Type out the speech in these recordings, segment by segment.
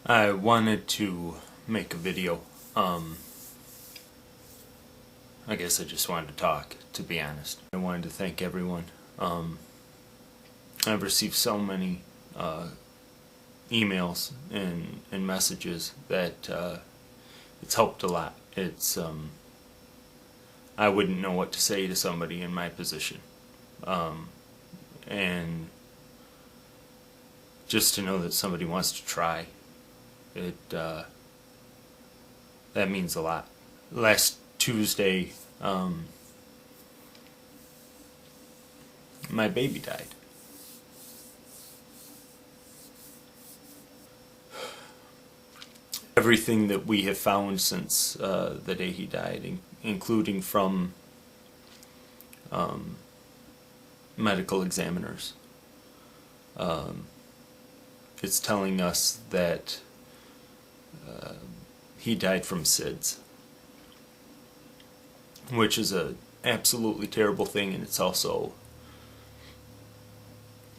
I wanted to make a video. I guess I just wanted to talk, to be honest. I wanted to thank everyone. I've received so many emails and messages that it's helped a lot. I wouldn't know what to say to somebody in my position. And just to know that somebody wants to try, that means a lot. Last Tuesday, my baby died. Everything that we have found since the day he died, including from medical examiners, it's telling us that he died from SIDS, which is a absolutely terrible thing, and it's also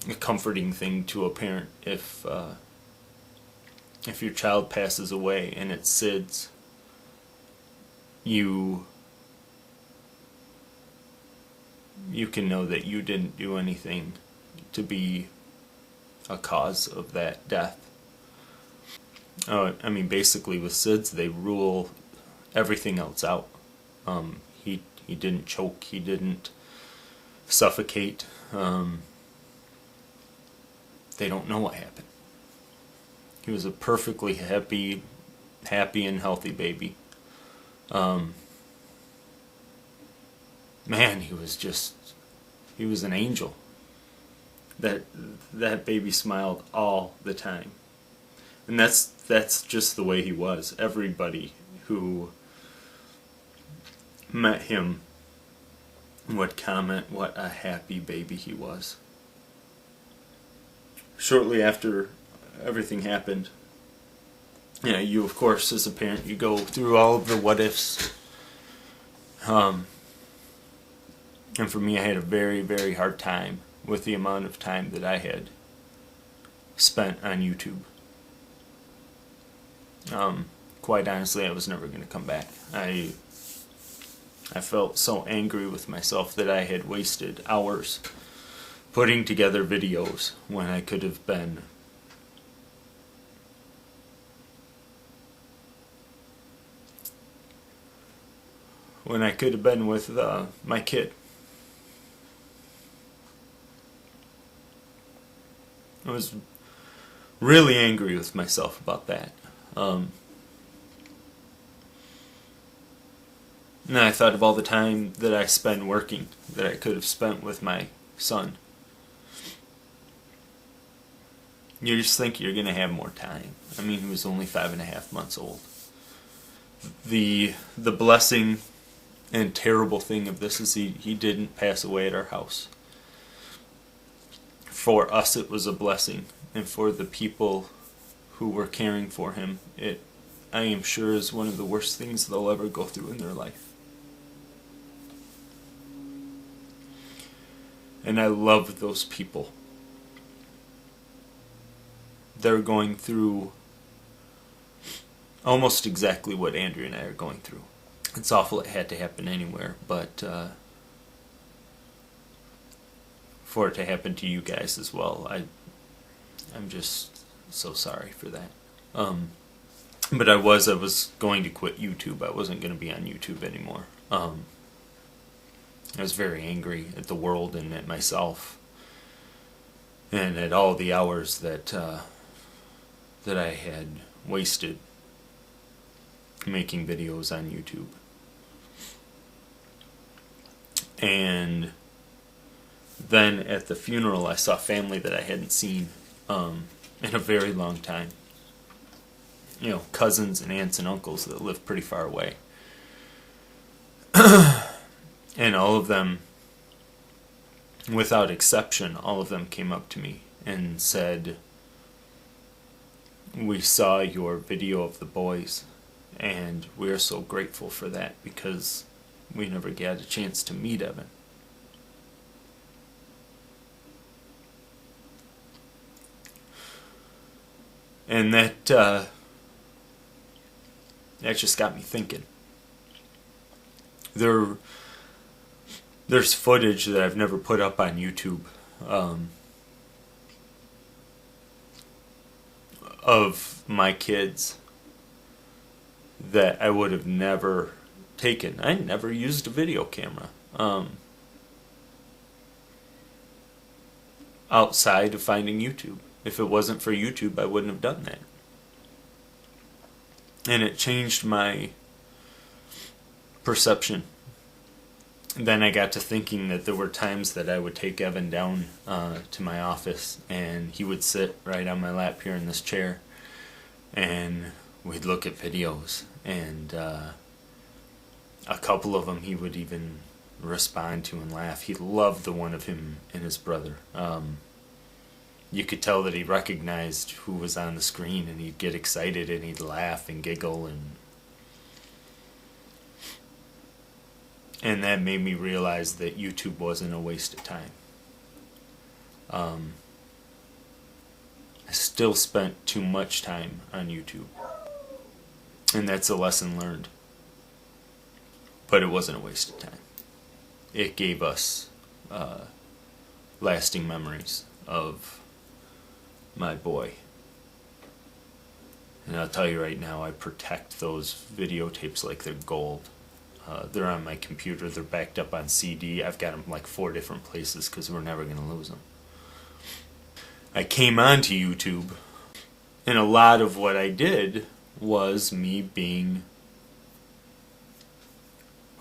a comforting thing to a parent if your child passes away and it's SIDS. You can know that you didn't do anything to be a cause of that death. I mean, basically with SIDS, they rule everything else out. He didn't choke, he didn't suffocate. They don't know what happened. He was a perfectly happy and healthy baby. Man, he was an angel. That baby smiled all the time. And that's just the way he was. Everybody who met him would comment what a happy baby he was. Shortly after everything happened, you of course as a parent, you go through all of the what ifs. And for me, I had a very, very hard time with the amount of time that I had spent on YouTube. Quite honestly, I was never going to come back. I felt so angry with myself that I had wasted hours putting together videos when I could have been with my kid. I was really angry with myself about that. And I thought of all the time that I spend working that I could have spent with my son. You just think you're going to have more time. I mean, he was only 5.5 months old. The blessing and terrible thing of this is he didn't pass away at our house. For us, it was a blessing, and for the people who were caring for him, I am sure, is one of the worst things they'll ever go through in their life. And I love those people. They're going through almost exactly what Andrea and I are going through. It's awful it had to happen anywhere, but for it to happen to you guys as well, I'm just so sorry for that. But I was going to quit YouTube. I wasn't going to be on YouTube anymore. I was very angry at the world and at myself, and at all the hours that I had wasted making videos on YouTube. And then at the funeral, I saw family that I hadn't seen in a very long time. Cousins and aunts and uncles that live pretty far away. And all of them, without exception, all of them came up to me and said, "We saw your video of the boys, and we're so grateful for that because we never got a chance to meet Evan." And that that just got me thinking. There's footage that I've never put up on YouTube of my kids that I would have never taken. I never used a video camera outside of finding YouTube. If it wasn't for YouTube, I wouldn't have done that. And it changed my perception. Then I got to thinking that there were times that I would take Evan down to my office, and he would sit right on my lap here in this chair, and we'd look at videos, and a couple of them he would even respond to and laugh. He loved the one of him and his brother. You could tell that he recognized who was on the screen, and he'd get excited and he'd laugh and giggle, and that made me realize that YouTube wasn't a waste of time. I still spent too much time on YouTube, and that's a lesson learned. But it wasn't a waste of time. It gave us lasting memories of my boy. And I'll tell you right now, I protect those videotapes like they're gold. They're on my computer. They're backed up on CD. I've got them like 4 different places because we're never going to lose them. I came onto YouTube, and a lot of what I did was me being,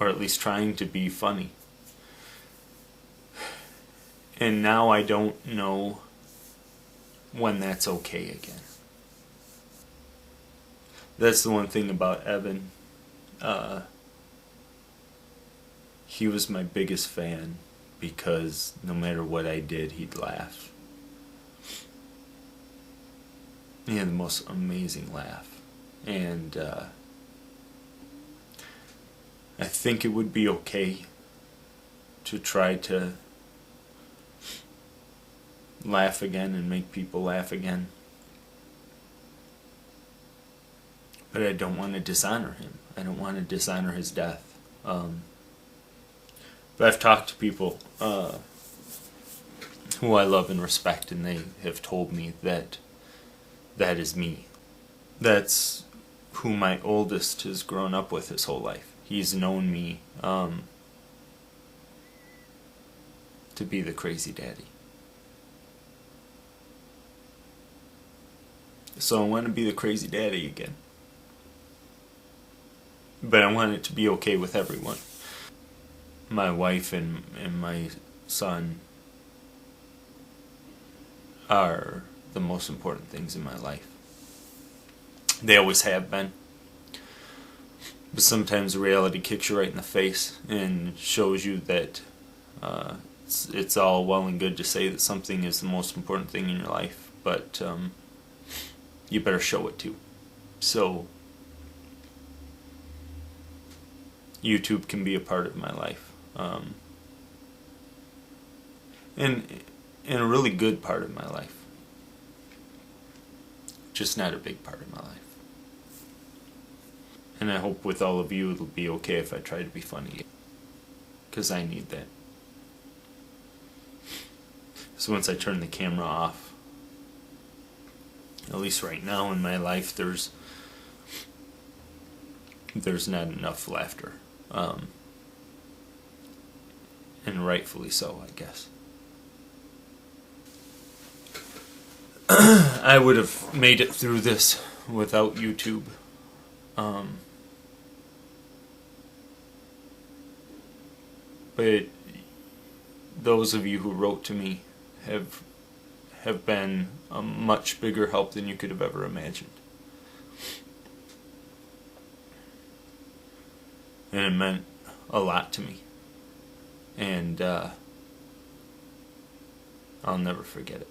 or at least trying to be, funny. And now I don't know when that's okay again. That's the one thing about Evan. He was my biggest fan because no matter what I did, he'd laugh. He had the most amazing laugh. And I think it would be okay to try to laugh again and make people laugh again. But I don't want to dishonor him. I don't want to dishonor his death. But I've talked to people who I love and respect, and they have told me that that is me. That's who my oldest has grown up with his whole life. He's known me to be the crazy daddy. So I want to be the crazy daddy again. But I want it to be okay with everyone. My wife and my son are the most important things in my life. They always have been. But sometimes reality kicks you right in the face and shows you that it's all well and good to say that something is the most important thing in your life, but you better show it too. So YouTube can be a part of my life. And a really good part of my life. Just not a big part of my life. And I hope with all of you it'll be okay if I try to be funny. Because I need that. So once I turn the camera off, at least right now in my life, there's not enough laughter. And rightfully so, I guess. I would have made it through this without YouTube. But those of you who wrote to me have been a much bigger help than you could have ever imagined. And it meant a lot to me. And I'll never forget it.